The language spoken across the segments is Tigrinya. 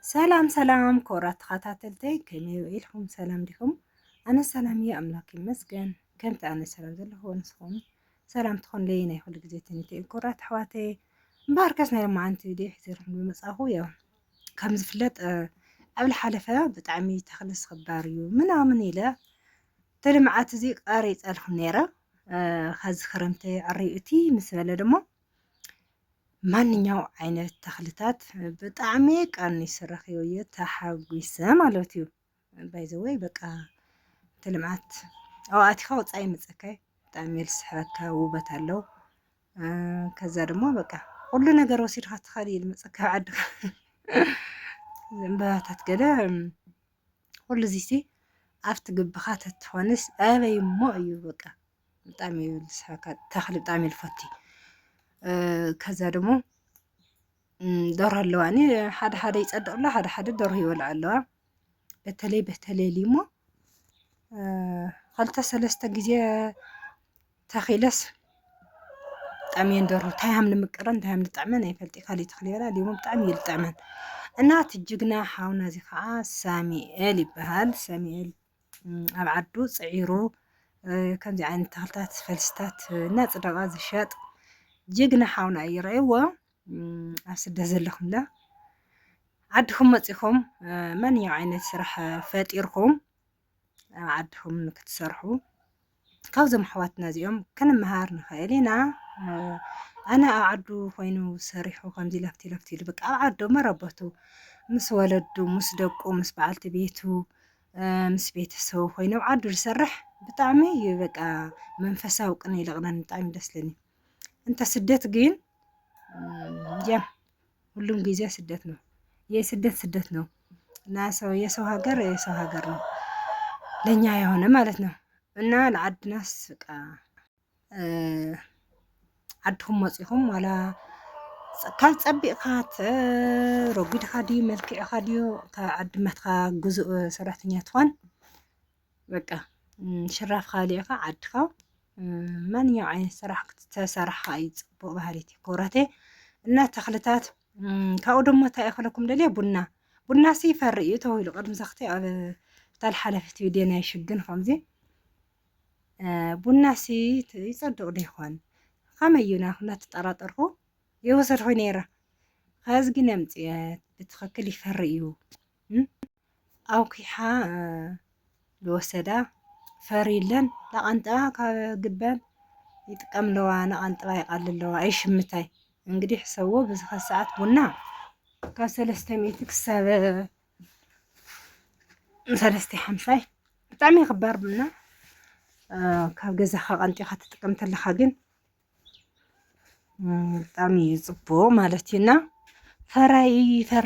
سلام سلام كورات خاتاتلتي كمي وإلكم سلام لكم أنا سلام يا أملاك مسجن كنت أنا سلام ذل هو نسخون سلام تخون لينا يخل جزيتني تي كورات حواتي مباركسنا لما أنت دي حزيرهم بمسأخو يا كم زفلت قبل حلفة بتعمي تخلص خباريو من إلى تلمعات زي قاريت ألهم نيرة خز خرمتي عريقتي مسألة دمو ማንኛው ዓይነት ተኽልታት ብጣዕሚ ቀኒስ ረኺቦ ተሓጒሰ ማለት እዩ ባይ ዘ ወይ በቃ ተልምዓት ኣዋእቲኻ ወፃኢ መፀካይ ብጣዕሚ ልስሕበካ ውበት ኣለዎ ከዛ ድማ በቃ ኩሉ ነገር ወሲድካ ትኸሊል መፀካ ዓድካ ዕምበባታት ገለ ኩሉ ዚሲ ኣብቲ ግብኻ ተትኾንስ ኣበይ እሞ እዩ በቃ ብጣዕሚ ልስሕበካ ተኽሊ ብጣዕሚ ልፈቲ ከዛ ደግሞ ደርሆ ኣለዋኒ ሓደ ይፀድቕ ኣሎ ሓደ ደርሆ ይበልዕ ኣለዋ በተለይ ሊሞ ክልተ ሰለስተ ግዜ ተኺለስ ብጣዕሚ እየን ደርሆ እንታይ ሃም ንምቅረን እንታይ ሃም ዝጥዕመን ኣይፈልጥ ካሊእ ተኽሊ በላ ሊሞ ብጣዕሚ እዩ ዝጥዕመን እና እቲ ጅግና ሓውና እዚ ከዓ ሳሙኤል ይበሃል ሳሙኤል ኣብ ዓዱ ፅዒሩ ከምዚ ዓይነት ተኽልታት ፈልስታት እና ፅዳቃ ዝሸጥ ጅግና ሓውና ይረአይዎ ኣብ ስደት ዘለኹም ላ ዓድኹም መፂኹም ማንኛው ዓይነት ስራሕ ፈጢርኩም ኣብ ዓድኹም ክትሰርሑ ካብዞም ኣሕዋትና እዚኦም ክንመሃር ንኽእል ኢና ኣነ ኣብ ዓዱ ኮይኑ ሰሪሑ ከምዚ ለፍቲ ኢሉ በቃ ኣብ ዓዱ መረበቱ ምስ ወለዱ ምስ ደቁ ምስ በዓልቲ ቤቱ ምስ ቤተሰቡ ኮይኑ ኣብ ዓዱ ዝሰርሕ ብጣዕሚ በቃ መንፈሳዊ ቅነ ይለቕናን ብጣዕሚ ደስ ዝብለኒ እንተ ስደት ግን ያ ሁሉም ጊዜ ስደት ነው ስደት ነው እና የሰው ሀገር ነው ለኛ የሆነ ማለት ነው እና ለዓድናስ በቃ ዓድኩም መፂኹም ዋላ ካብ ፀቢቕካ ረጊድካ ድዩ መልክዕካ ድዩ ካብ ዓዲ መትካ ግዙእ ሰራሕተኛ ትኾን በቃ ሽራፍ ካሊእካ ዓድካ ማንኛው ዓይነት ስራሕ ክትሰርሕ እዩ ፅቡቅ ባህሊት ኮራቴ እና ተኽልታት ካብኡ ደሞ እንታይ እኽለኩም ደልየ ቡና ሲ ይፈሪ እዩ ተባሂሉ ቅድሚ ዘኽቲ ኣብ ዝተልሓለፈት ቪድዮ ናይ ሽግን ከምዚ ቡና ሲ ይፀድቕ ዶ ይኾን ከመይ እዩ ናኹና ተጠራጠርኩ የወሰድኩ ነይረ ከዚ ግን ኣምፅአት ብትኽክል ይፈሪ እዩ ኣውኪሓ ዝወሰዳ ፈሪለን ለቐንጥባ ካብ ግበን ይጥቀም ለዋ ነቐንጥባ ይቃልል ኣለዋ ኣይሽምታይ እንግዲህ ሰው በዝኻ ሰዓት ቡና ካብ 300 ክሳብ 350 ብጣዕሚ ይኽበር ቡና ካብ ገዛኻ ቀንጢኻ ትጥቀም ተለኻ ግን ብጣዕሚ ፅቡቅ ማለት እዩና ፈሪ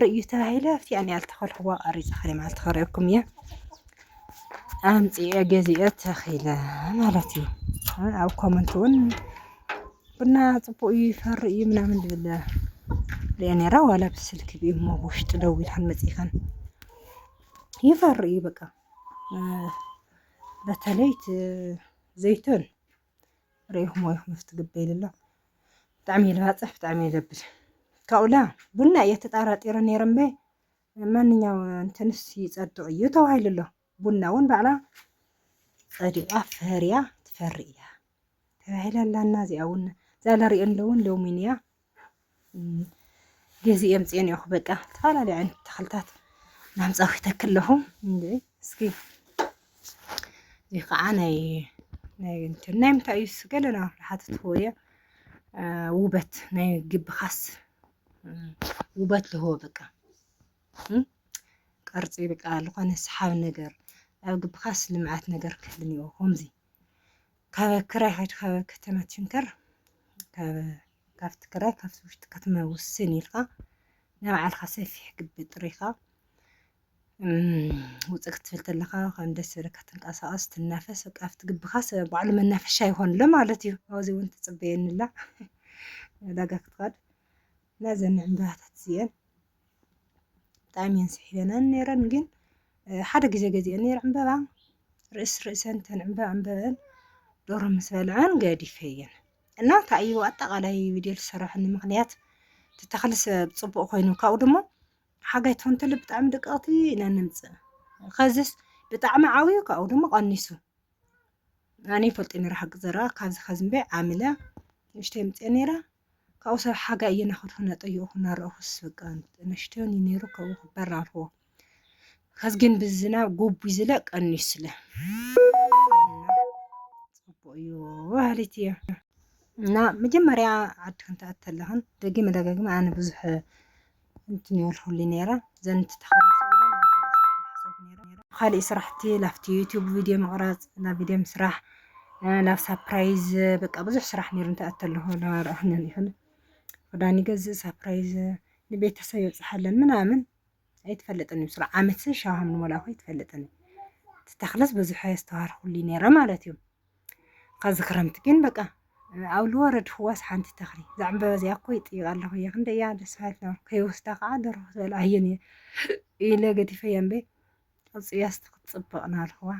እዩ ተባሂለ ኣብቲኣኒ ኣልተኸልኽዋ ቀሪፀ ኸለ ማለት ተኸሪአኩም እየ ኣምፅአ ገዚአ ተኺለ ማለት እዩ ኣብ ኮመንት እውን ቡና ፅቡቅ እዩ ይፈሪ እዩ ምናምን ዝብል ሪአ ነይራ ዋላ ብስልክ ብእሞ ውሽጢ ደው ኢልካን መፂኻን ይፈሪ እዩ በቃ በተለይ ዘይቱን ሪኢኹም ወይ መፍትግበ ኢልሎ ብጣዕሚ ልባፅሕ ብጣዕሚ ይለብል ካኡላ ቡና እየ ተጣራጢረ ነይረ እምበይ ማንኛው እንትንስ ይፀድቕ እዩ ተባሂሉ ኣሎ ቡና እውን ባዕላ ፀዲቓ ፈርያ ትፈሪ እያ ተባሂላ ኣላና እዚኣ እውን ዛላ ሪኦ ኣለውን ሎሚን እያ ገዚአ ኣምፅአ እኒአኹ በቃ ዝተፈላለዩ ዓይነት ተኽልታት ናምፃኺ ተክለኹ እንዴ እስኪ እዚ ከዓ ናይ ምንታይ እዩ ገለና ሓተትዎ እየ ውበት ናይ ግብኻስ ውበት ልህቦ በቃ ቅርፂ በቃ ዝኾነ ሰሓቢ ነገር ኣብ ግብኻስ ልምዓት ነገር ክህል እኒኦ ከምዚ ካብ ክራይ ከይድካ ካብ ከተማ ትሽንከር ካብቲ ክራይ ካብቲ ውሽጢ ከተማ ውስን ኢልካ ንባዕልካ ሰፊሕ ግቢ ጥሪኻ ውፅእ ክትብል ተለካ ከም ደስ ዝብለካ ትንቀሳቐስ ትናፈስ በቃ ኣብቲ ግብኻስ ባዕሉ መናፈሻ ይኾን ሎ ማለት እዩ ኣብዚ እውን ትፅበየኒላ ዕዳጋ ክትኸድ ናዘን ዕምበባታት እዚአን ብጣዕሚ እየን ስሒበናን ነይረን ግን ሓደ ግዜ ገዚአን ነይረ ዕምበባ ርእሰን ተን ዕምበበን ደርሆ ምስ በልዐን ገዲፈየን እና እንታይ እዩ ኣጠቃላይ ቪድዮ ዝሰርሐኒ ምክንያት ተተኽልስ ብፅቡቅ ኮይኑ ካብኡ ድማ ሓጋይ ትኾን ተሎ ብጣዕሚ ደቀቕቲ ኢና ንምፅእ ከዝስ ብጣዕሚ ዓብዩ ካብኡ ድማ ቀኒሱ ኣነ ይፈልጥ ነይረ ሓቂ ዘረባ ካብዚ ከዝምበይ ዓምለ ንእሽተይ ምፅአ ነይራ ካብኡ ሰብ ሓጋይ እየ ናኸድኩ ናጠይቑ ናርአኹስ በቃ ንእሽተዮን እዩ ነይሩ ካብኡ ክባር ናልኽዎ ከዚ ግን ብዝናብ ጎቡይ ዝለ ቀኒሱ ስለ ፅቡቅ እዩ ባህሊት እየ እና መጀመርያ ዓዲ ክንተኣት ከለኽን ደጊመ ደጋጊመ ኣነ ብዙሕ እንትን ይበልኩሉ ነይረ ዘንቲ ካልእ ስራሕቲ ላፍቲ ዩቲዩብ ቪድዮ ምቕራፅ ናብ ቪድዮ ምስራሕ ናብ ሳፕራይዝ በቃ ብዙሕ ስራሕ ነይሩ እንተኣት ከለኹ ናርአኽን ይኹን ክዳን ይገዝእ ሳፕራይዝ ንቤተሰብ የብፅሓለን ምናምን ኣይትፈለጠኒ ብስራ ዓመት ሻውሃም ንሞላኹ ይትፈለጠኒ ተተኽለስ ብዙሕ ዝተዋርኹሉ ነይረ ማለት እዩ ከዚ ክረምቲ ግን በቃ ኣብ ልወረድ ህዋስ ሓንቲ ተኽሊ ዛዕምበባ እዚኣ እኮ ይጥይቕ ኣለኹ እየ ክንደያ ደስ በሃሊት ነበርኩ ከይወስዳ ከዓ ደርሁ ዝበላ እየን ኢለ ገዲፈያ እምበይ ኣውፅያስ ክትፅበቕ ናልኽዋ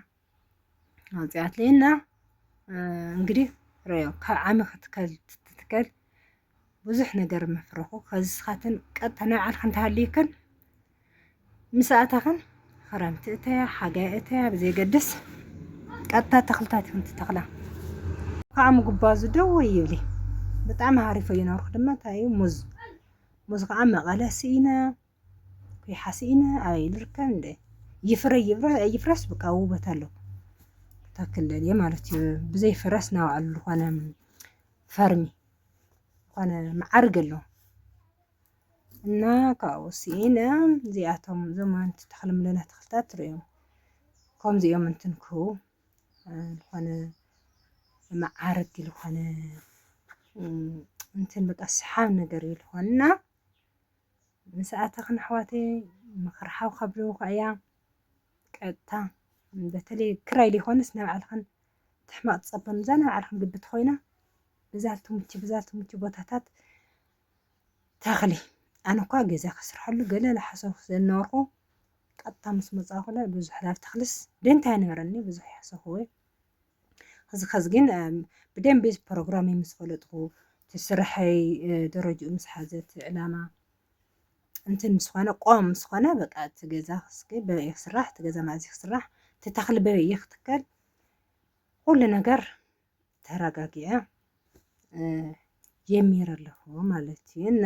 ኣውፅያት ለየና እንግዲህ ርዮ ካብ ዓመ ክትትከል ብዙሕ ነገር መፍረኹ ከዚ ስኻትን ቀጥታ ናይ ባዕልካ እንተሃልይክን ምስኣታኽን ክረምቲ እተያ ሓጋይ እተያ ብዘይገድስ ቀጥታ ተኽልታት ይኹን ትተኽላ ከዓ ምጉባዙ ደው ይብሊ ብጣዕሚ ሃሪፈ እዩ ነበርኩ ድማ እንታይ እዩ ሙዝ ከዓ መቐለ ስኢነ ኩሓ ስኢነ ኣበይ ዝርከብ እንደ ይፍረስ በቃ ውበት ኣለዎ ተክለል እየ ማለት እዩ ብዘይ ፍረስ ናብ ባዕሉ ዝኾነ ፈርሚ ዝኾነ ማዓርግ ኣለዎ እና ካብኡ ስኢነ እዚኣቶም እዞም ተተኽሎም ዘለና ተኽልታት ትሪኦም ከምዚኦም እንትን ክህቡ ዝኾነ ማዓርግ ዝኾነ እንትን በቃ ሰሓብ ነገር እዩ ዝኾንና ምስኣተኽን ኣሕዋተይ ምኽርሓው ከብለውካ እያ ቀጥታ በተለይ ክራይ ሊኾንስ ናብ ባዕልኽን ትሕማቕ ትፀበን እዛ ናብ ባዕልኽን ግብት ኮይና ብዛልቲ ሙቺ ቦታታት ተኽሊ ኣነ እኳ ገዛ ክስርሐሉ ገለ ዝሓሰብኩ ዝነበርኩ ቀጥታ ምስ መፃኹ ብዙሕ ናብ ተኽልስ ደንታ ነበረኒ ብዙሕ ይሓሰብኩ ከዚ ግን ብደንቢ ፕሮግራም ምስ ፈለጥኩ ትስራሐይ ደረጃኡ ምስ ሓዘት ዕላማ እንትን ምስኾነ ቆም ምስኾነ በቃ ትገዛ ክስገ በበየ ክስራሕ ትገዛ ማእዚ ክስራሕ ትተኽሊ በበየ ክትከል ኩሉ ነገር ተረጋጊዐ ጀሚረ ኣለኹ ማለት እዩ እና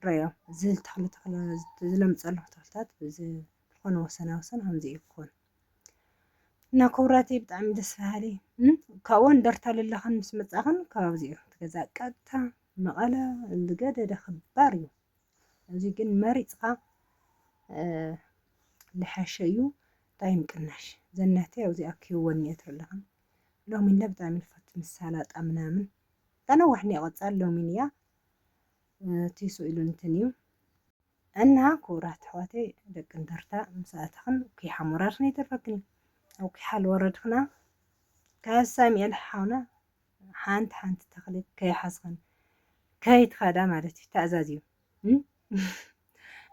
ርዮ ዝልተኽሊ ዝለምፀለኹ ተኽልታት ዝኾነ ወሰና ወሰን ከምዚ ይኮን እና ክቡራተይ ብጣዕሚ ደስ በሃሊ ካብኡ እንደርታ ለለኽን ምስ መፃኽን ካብዚኡ ትገዛእ ቀጥታ መቐለ ዝገደደ ክባር እዩ እዚ ግን መሪፅካ ዝሓሸ እዩ እንታይ ምቅናሽ ዘናተይ ኣብዚኣ ክህወኒ እየ ትርኢ ኣለኻ ሎሚን ብጣዕሚ ልፈቱ ምስ ሰላጣ ምናምን ተነዋሕ እኒኣ ቆፃል ሎሚን እያ ቲሱ ኢሉ እንትን እዩ እና ክቡራት ኣሕዋተይ ደቂ እንደርታ ምስኣተኽን ኩሓ ምውራድክን ኣይተርፈክን ኣብ ኩሓ ዝወረድክና ካብ ሳሚኤ ልሓውና ሓንቲ ተኽሊ ከይሓዝክን ከይትኸዳ ማለት እዩ ተኣዛዝዩ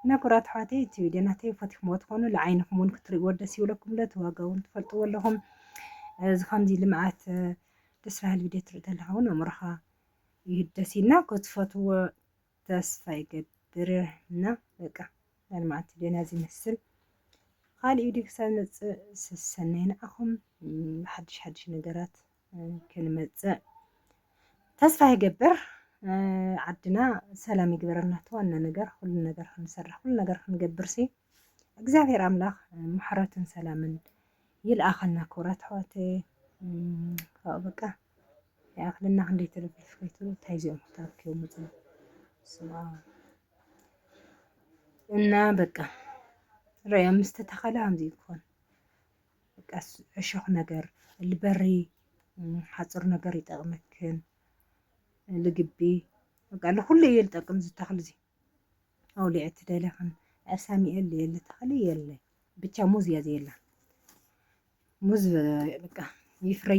እና ክቡራት ኣሕዋተይ እቲ ቪድዮ ናተይ ፈቲኹምዎ ትኾኑ ንዓይንኹም እውን ክትሪእዎ ደስ ይብለኩም ተዋጋኡ እውን ትፈልጥዎ ኣለኹም እዚ ከምዚ ልምዓት ደስ በሃሊ ቪድዮ ትርኢ ተለኻ እውን ኣእምሮኻ ይህደስ ኢልና ክትፈትዎ ተስፋ ይገብር እና በቃ ናይ ልምዓት ቪድዮና ዝመስል ካልእ ቪድዮ ክሳብ ንመፅእ ሰናይ ንዓኹም ብሓድሽ ነገራት ክንመፅእ ተስፋ ይገብር ዓድና ሰላም ይግበረልና ዋና ነገር ሁሉ ነገር ክንሰርሕ ሁሉ ነገር ክንገብር ሲ እግዚአብሔር ኣምላኽ ምሕረትን ሰላምን ይልኣኸልና ክቡራት ኣሕዋተይ ካብኡ በቃ ይኣኽለና ክንደይ ተለፍልፍ ከይትብሉ እንታይ እዚኦም ተኣኪቦም መፅኡ እና በቃ ርዮ ምስ ተተኸለ ከምዚ ይኮን በቃ ዕሾኽ ነገር ልበሪ ሓፁር ነገር ይጠቕመክን ልግቢ በቃ ለኩሉ እየ ዝጠቅም ዝተኽል እዚ ኣውሊዕ ትደለኽን ሳሚኤል የለ ተኽሊ የለ ብቻ ሙዝ እያ ዘየላ ሙዝ በቃ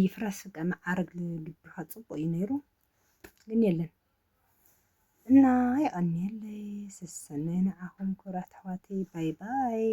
ይፍረስ በቃ ማዓርግ ልግቢኻ ፅቡቅ እዩ ነይሩ ግን የለን እና ይቐኒየለይ ስሰናይ ንዓኹም ክቡራት ኣሕዋተይ ባይ ባይ